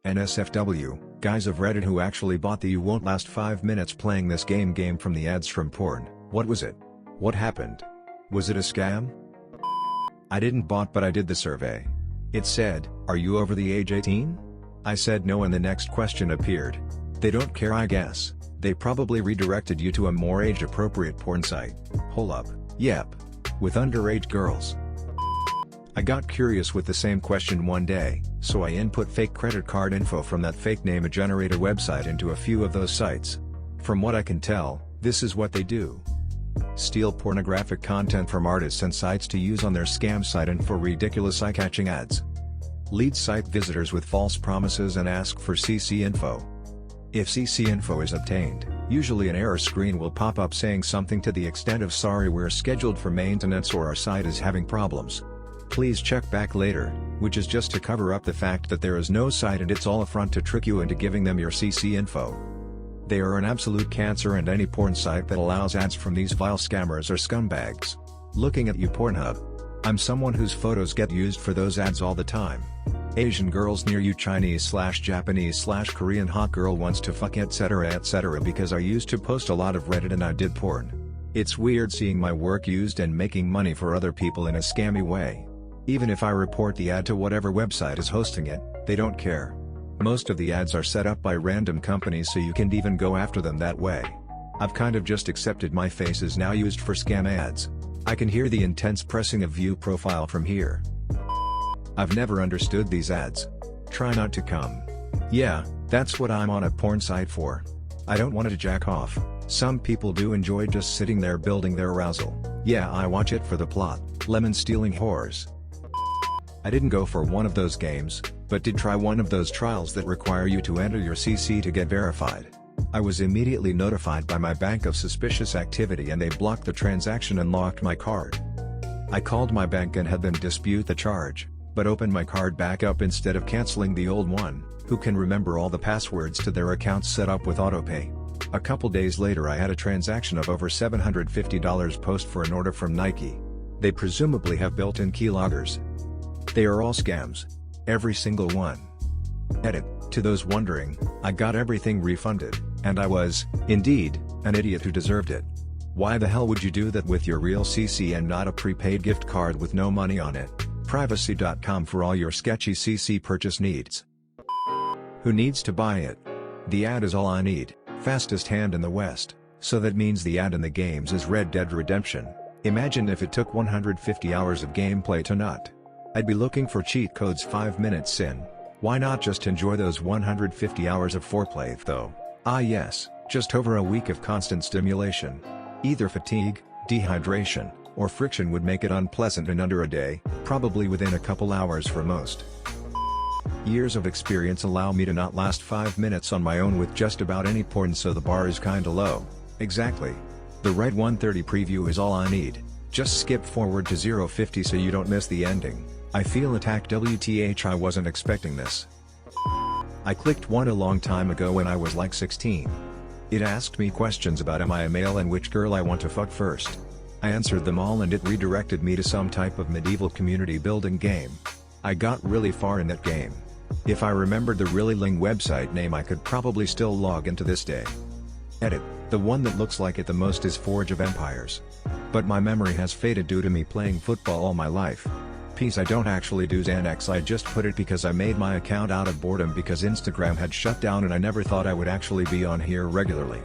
NSFW, guys of Reddit who actually bought the "you won't last 5 minutes playing this game from the ads from porn." What was it? What happened? Was it a scam? I didn't bought, but I did the survey. It said, "Are you over the age 18?" I said no, and the next question appeared. They don't care, I guess. They probably redirected you to a more age-appropriate porn site. Hold up. Yep. With underage girls. I got curious with the same question one day, so I input fake credit card info from that fake name generator website into a few of those sites. From what I can tell, this is what they do. Steal pornographic content from artists and sites to use on their scam site and for ridiculous eye-catching ads. Lead site visitors with false promises and ask for CC info. If CC info is obtained, usually an error screen will pop up saying something to the extent of "sorry, we're scheduled for maintenance" or "our site is having problems. Please check back later," which is just to cover up the fact that there is no site and it's all a front to trick you into giving them your CC info. They are an absolute cancer, and any porn site that allows ads from these vile scammers are scumbags. Looking at you, Pornhub. I'm someone whose photos get used for those ads all the time. Asian girls near you, Chinese/Japanese/Korean hot girl wants to fuck, etc. because I used to post a lot of Reddit and I did porn. It's weird seeing my work used and making money for other people in a scammy way. Even if I report the ad to whatever website is hosting it, they don't care. Most of the ads are set up by random companies, so you can't even go after them that way. I've kind of just accepted my face is now used for scam ads. I can hear the intense pressing of view profile from here. I've never understood these ads. Try not to come. Yeah, that's what I'm on a porn site for. I don't want to jack off. Some people do enjoy just sitting there building their arousal. Yeah, I watch it for the plot. Lemon stealing whores. I didn't go for one of those games, but did try one of those trials that require you to enter your CC to get verified. I was immediately notified by my bank of suspicious activity and they blocked the transaction and locked my card. I called my bank and had them dispute the charge, but opened my card back up instead of canceling the old one. Who can remember all the passwords to their accounts set up with autopay? A couple days later I had a transaction of over $750 post for an order from Nike. They presumably have built-in keyloggers. They are all scams. Every single one. Edit. To those wondering, I got everything refunded, and I was, indeed, an idiot who deserved it. Why the hell would you do that with your real CC and not a prepaid gift card with no money on it? Privacy.com for all your sketchy CC purchase needs. Who needs to buy it? The ad is all I need. Fastest hand in the West, so that means the ad in the games is Red Dead Redemption. Imagine if it took 150 hours of gameplay to nut. I'd be looking for cheat codes 5 minutes in. Why not just enjoy those 150 hours of foreplay though? Ah yes, just over a week of constant stimulation. Either fatigue, dehydration, or friction would make it unpleasant in under a day, probably within a couple hours for most. Years of experience allow me to not last 5 minutes on my own with just about any porn, so the bar is kinda low. Exactly. The right 130 preview is all I need. Just skip forward to 050 so you don't miss the ending. I feel attacked, WTH, I wasn't expecting this. I clicked one a long time ago when I was like 16. It asked me questions about am I a male and which girl I want to fuck first. I answered them all and it redirected me to some type of medieval community building game. I got really far in that game. If I remembered the really ling website name I could probably still log in to this day. Edit. The one that looks like it the most is Forge of Empires. But my memory has faded due to me playing football all my life. Peace, I don't actually do Xanax, I just put it because I made my account out of boredom because Instagram had shut down and I never thought I would actually be on here regularly.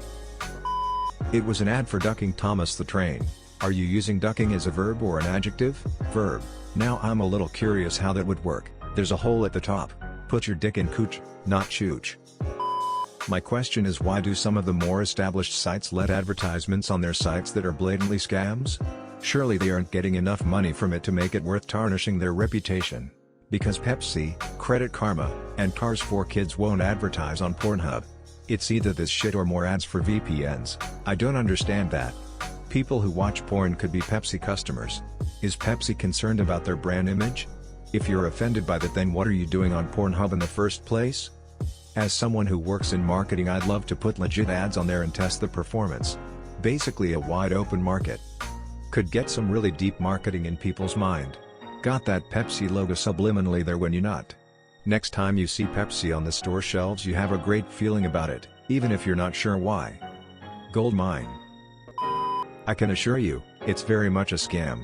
It was an ad for ducking Thomas the Train. Are you using ducking as a verb or an adjective? Verb. Now I'm a little curious how that would work. There's a hole at the top. Put your dick in cooch, not chooch. My question is, why do some of the more established sites let advertisements on their sites that are blatantly scams? Surely they aren't getting enough money from it to make it worth tarnishing their reputation. Because Pepsi, Credit Karma, and Cars 4 Kids won't advertise on Pornhub. It's either this shit or more ads for VPNs. I don't understand that. People who watch porn could be Pepsi customers. Is Pepsi concerned about their brand image? If you're offended by that, then what are you doing on Pornhub in the first place? As someone who works in marketing, I'd love to put legit ads on there and test the performance. Basically a wide open market. Could get some really deep marketing in people's mind. Got that Pepsi logo subliminally there when you nut. Next time you see Pepsi on the store shelves, you have a great feeling about it, even if you're not sure why. Goldmine. I can assure you, it's very much a scam.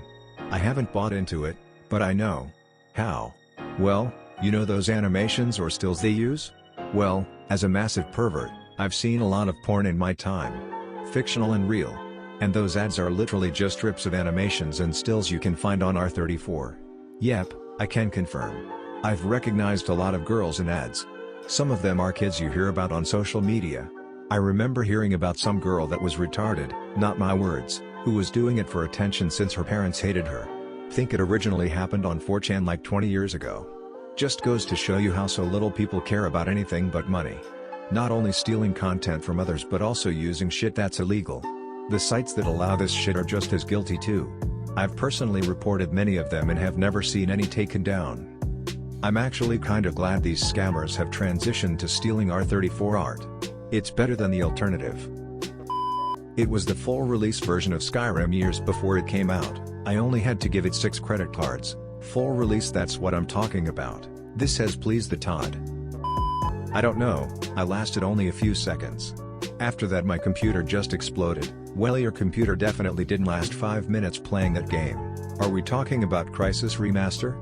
I haven't bought into it, but I know. How? Well, you know those animations or stills they use? Well, as a massive pervert, I've seen a lot of porn in my time. Fictional and real. And those ads are literally just strips of animations and stills you can find on R34. Yep, I can confirm. I've recognized a lot of girls in ads. Some of them are kids you hear about on social media. I remember hearing about some girl that was retarded, not my words, who was doing it for attention since her parents hated her. Think it originally happened on 4chan like 20 years ago. Just goes to show you how so little people care about anything but money. Not only stealing content from others but also using shit that's illegal. The sites that allow this shit are just as guilty too. I've personally reported many of them and have never seen any taken down. I'm actually kinda glad these scammers have transitioned to stealing R34 art. It's better than the alternative. It was the full release version of Skyrim years before it came out. I only had to give it 6 credit cards. Full release, that's what I'm talking about. This has pleased the Todd. I don't know, I lasted only a few seconds. After that my computer just exploded. Well, your computer definitely didn't last 5 minutes playing that game. Are we talking about Crysis Remaster?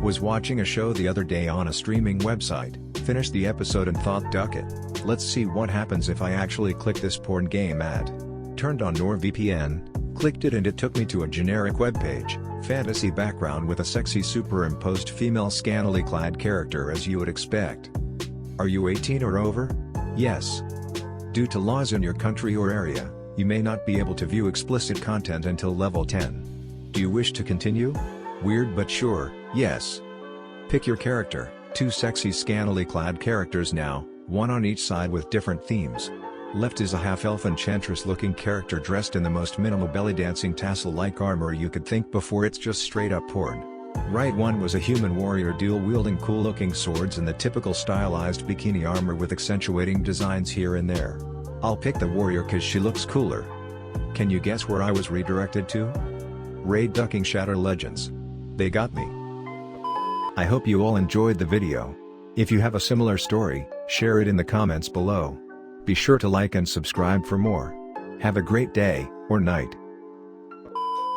Was watching a show the other day on a streaming website, finished the episode and thought, duck it. Let's see what happens if I actually click this porn game ad. Turned on NordVPN, clicked it and it took me to a generic webpage, fantasy background with a sexy superimposed female scantily clad character as you would expect. Are you 18 or over? Yes. Due to laws in your country or area, you may not be able to view explicit content until level 10. Do you wish to continue? Weird but sure, yes. Pick your character, 2 sexy scantily clad characters now, one on each side with different themes. Left is a half-elf enchantress looking character dressed in the most minimal belly dancing tassel-like armor you could think before it's just straight up porn. Right one was a human warrior dual wielding cool looking swords in the typical stylized bikini armor with accentuating designs here and there. I'll pick the warrior cause she looks cooler. Can you guess where I was redirected to? Raid Ducking Shatter Legends. They got me. I hope you all enjoyed the video. If you have a similar story, share it in the comments below. Be sure to like and subscribe for more. Have a great day, or night.